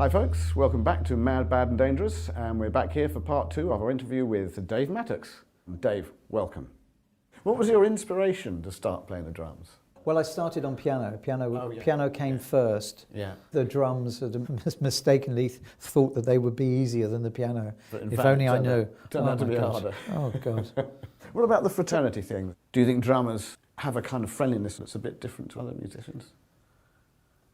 Hi folks, welcome back to Mad, Bad and Dangerous, and we're back here for part 2 of our interview with Dave Mattacks. Dave, welcome. What was your inspiration to start playing the drums? Well, I started on piano. Piano came first. Yeah. The drums had mistakenly thought that they would be easier than the piano. But in if fact, only I knew. Turned out to be harder. Oh, God. What about the fraternity thing? Do you think drummers have a kind of friendliness that's a bit different to other musicians?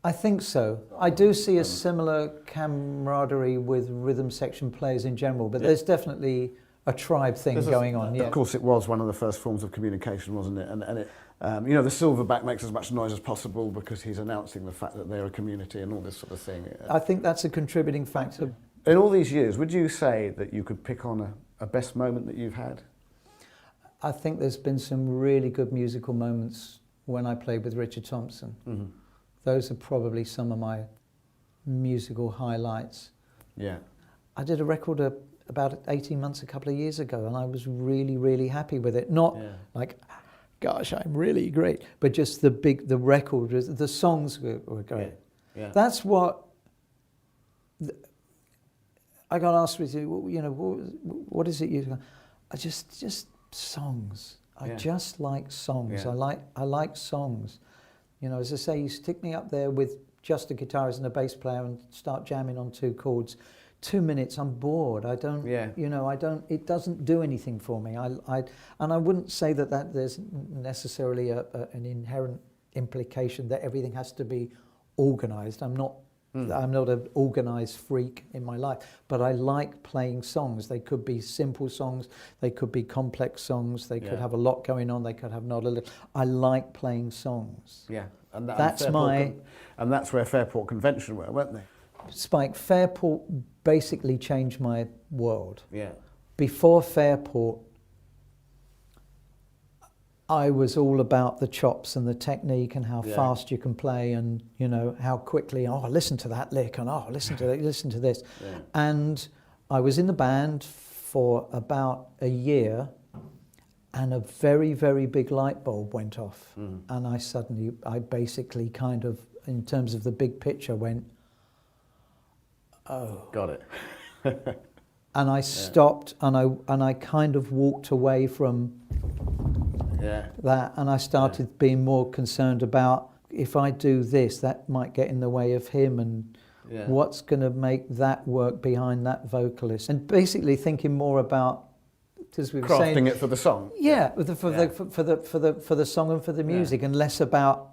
I think so. I do see a similar camaraderie with rhythm section players in general, but there's definitely a tribe thing going on. Yeah. Of course, it was one of the first forms of communication, wasn't it? And it, you know, the silverback makes as much noise as possible because he's announcing the fact that they're a community and all this sort of thing. I think that's a contributing factor. In all these years, would you say that you could pick on a best moment that you've had? I think there's been some really good musical moments when I played with Richard Thompson. Mm-hmm. Those are probably some of my musical highlights. Yeah. I did a record about 18 months, a couple of years ago, and I was really, really happy with it. Not like, gosh, I'm really great, but just the record, the songs were great. Yeah. Yeah. That's what I got asked with you know, what is it you? I just songs. I just like songs. Yeah. I like songs. You know, as I say, you stick me up there with just a guitarist and a bass player and start jamming on 2 chords. 2 minutes, I'm bored. I don't, you know, it doesn't do anything for me. And I wouldn't say that there's necessarily an inherent implication that everything has to be organised. I'm not an organised freak in my life, but I like playing songs. They could be simple songs, they could be complex songs, they could have a lot going on, they could have not a little. I like playing songs. Yeah, and that's and that's where Fairport Convention were, weren't they? Spike, Fairport basically changed my world. Yeah. Before Fairport, I was all about the chops and the technique and how fast you can play and, you know, how quickly, listen to that lick and listen to that, listen to this. Yeah. And I was in the band for about a year and a very, very big light bulb went off. Mm. And I basically kind of, in terms of the big picture, went, oh. Got it. And I stopped and I kind of walked away from that, and I started being more concerned about, if I do this, that might get in the way of him, and what's going to make that work behind that vocalist, and basically thinking more about, as we were saying, crafting it for the song. For the song and for the music, and less about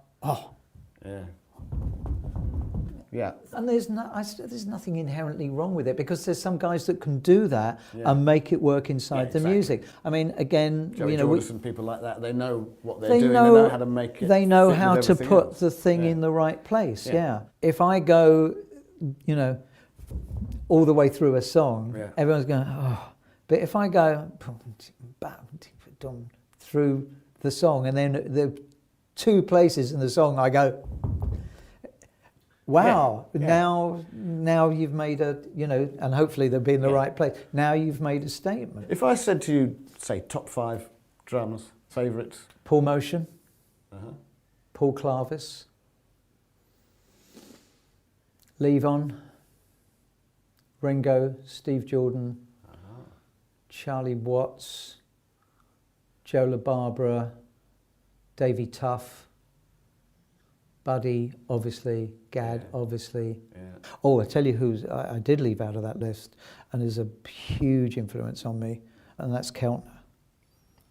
Yeah. And there's nothing inherently wrong with it, because there's some guys that can do that and make it work inside the music. I mean, again, Joey Jordison and people like that, they know what they're doing, they know how to make it. They know how to put the thing in the right place, If I go, you know, all the way through a song, everyone's going, oh. But if I go through the song, and then the 2 places in the song I go, wow, now you've made a, you know, and hopefully they'll be in the right place. Now you've made a statement. If I said to you, say, top 5 drummers, favourites? Paul Motion, Paul Clavis, Levon, Ringo, Steve Jordan, Charlie Watts, Joe LaBarbera, Davey Tuff, Buddy, obviously, Gad, obviously. Yeah. Oh, I tell you who I did leave out of that list, and is a huge influence on me, and that's Keltner.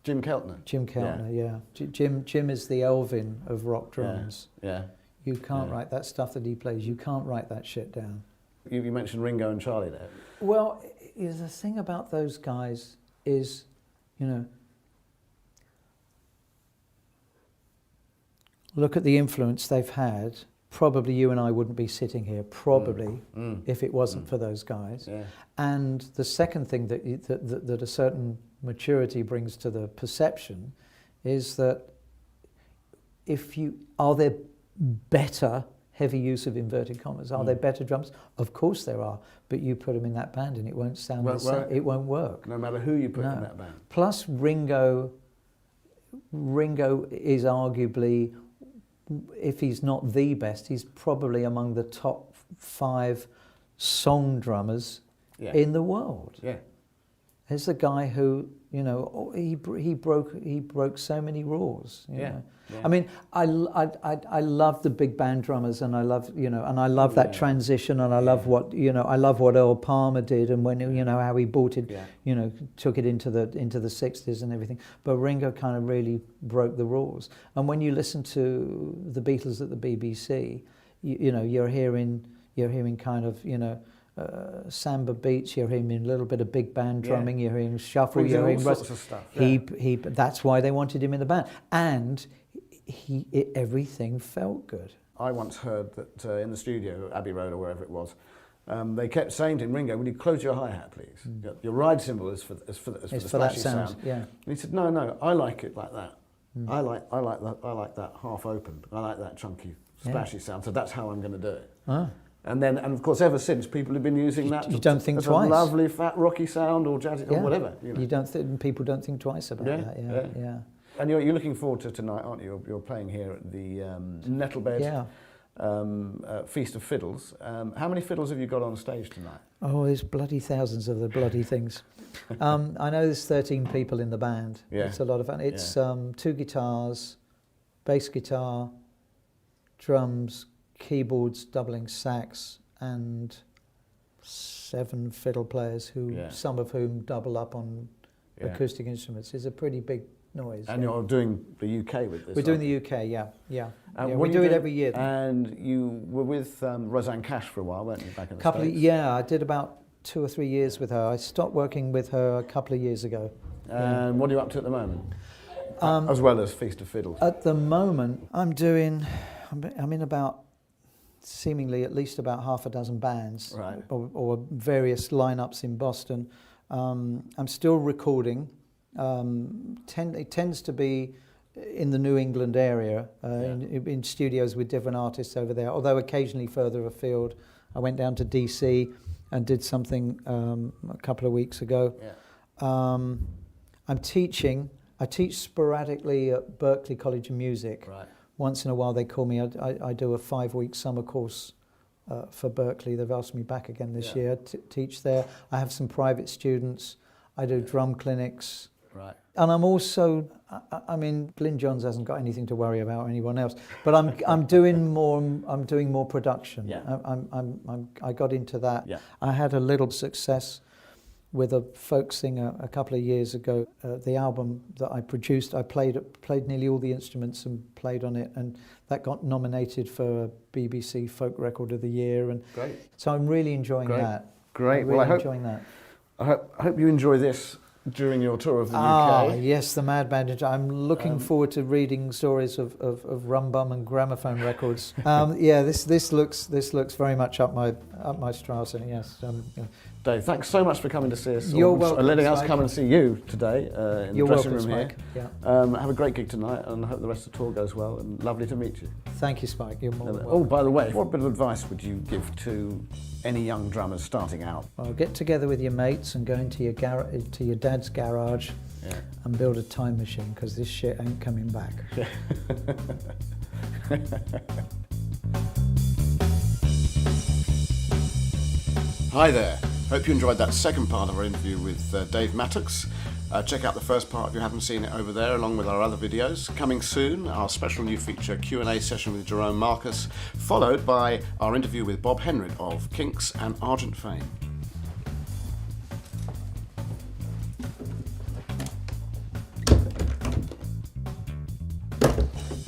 Jim Keltner? Jim Keltner, Jim is the Elvin of rock drums. Yeah. You can't write that stuff that he plays, you can't write that shit down. You mentioned Ringo and Charlie there. Well, the thing about those guys is, you know, look at the influence they've had. Probably you and I wouldn't be sitting here, if it wasn't for those guys. Yeah. And the second thing that a certain maturity brings to the perception is that are there better, heavy use of inverted commas, are there better drums? Of course there are, but you put them in that band and it won't sound the same. It won't work. No matter who you put in that band. Plus Ringo is arguably, if he's not the best, he's probably among the top 5 song drummers in the world. Yeah. Here's a guy who, you know, he broke so many rules. You know? I mean, I love the big band drummers, and I love, you know, and I love that transition, and I love what, you know, I love what Earl Palmer did, and when, you know, how he brought it, you know, took it into the 60s and everything. But Ringo kind of really broke the rules. And when you listen to the Beatles at the BBC, you know, you're hearing kind of, you know, samba beats, you're hearing a little bit of big band drumming, you're hearing shuffle, you're hearing all sorts of stuff. That's why they wanted him in the band, and everything felt good. I once heard that in the studio, Abbey Road or wherever it was, they kept saying to him, Ringo, will you close your hi-hat, please? Your ride cymbal is for the splashy sound. Yeah. And he said, no, I like it like that. I like that half opened. I like that chunky, splashy sound. So that's how I'm going to do it. Ah. And of course, ever since, people have been using that. You don't think as twice. A lovely, fat, rocky sound, or jazzy, or whatever. You know. People don't think twice about that. Yeah. And you're looking forward to tonight, aren't you? You're playing here at the Nettlebed Feast of Fiddles. How many fiddles have you got on stage tonight? Oh, there's bloody thousands of the bloody things. I know there's 13 people in the band. Yeah. It's a lot of fun. It's 2 guitars, bass guitar, drums, keyboards, doubling sax, and 7 fiddle players, some of whom double up on acoustic instruments. It's a pretty big noise. And you're doing the UK with this? We're doing the UK, yeah. We do it every year. And you were with Rosanne Cash for a while, weren't you, back in the States? I did about 2 or 3 years with her. I stopped working with her a couple of years ago. And what are you up to at the moment? As well as Feast of Fiddles? At the moment, I'm in about seemingly at least about half a dozen bands, or various lineups in Boston. I'm still recording. It tends to be in the New England area, in studios with different artists over there, although occasionally further afield. I went down to DC and did something a couple of weeks ago. I'm teaching. I teach sporadically at Berklee College of Music. Once in a while they call me. I do a 5-week summer course for Berklee. They've asked me back again this year to teach there. I have some private students. I do drum clinics. And I'm also, I mean, Glyn Johns hasn't got anything to worry about, or anyone else. But I'm doing more production. I got into that. I had a little success with a folk singer a couple of years ago. The album that I produced, I played nearly all the instruments and played on it, and that got nominated for a BBC Folk Record of the Year. And so I'm really enjoying that. Great. Really enjoying that. I hope you enjoy this during your tour of the UK. Yes, the Mad Bandage. I'm looking forward to reading stories of rum bum and gramophone records. This looks very much up my strasse. Yes. Dave, thanks so much for coming to see us. You're welcome. Letting us come and see you today in the dressing room Spike. here. Have a great gig tonight, and I hope the rest of the tour goes well. And lovely to meet you. Thank you, Spike. You're more than welcome. Oh, by the way, what bit of advice would you give to any young drummers starting out? Well, get together with your mates and go into your dad's garage and build a time machine, because this shit ain't coming back. Hi there. Hope you enjoyed that second part of our interview with Dave Mattacks. Check out the first part if you haven't seen it over there, along with our other videos. Coming soon, our special new feature Q&A session with Jerome Marcus, followed by our interview with Bob Henrid of Kinks and Argent fame.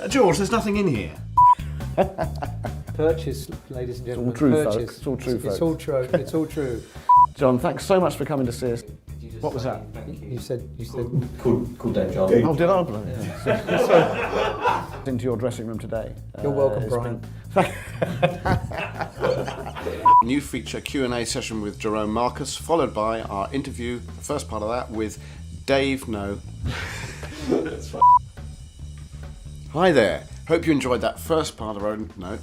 George, there's nothing in here. Purchase, ladies and gentlemen. It's all true, Purchase. folks. It's all true, folks. It's all true. It's all true. John, thanks so much for coming to see us. What was that? You said. Cool Dave, John. Oh, did I? Into your dressing room today. You're welcome, Brian. New feature Q&A session with Jerome Marcus, followed by our interview, the first part of that, with Dave. No. Hi there. Hope you enjoyed that first part of our... No.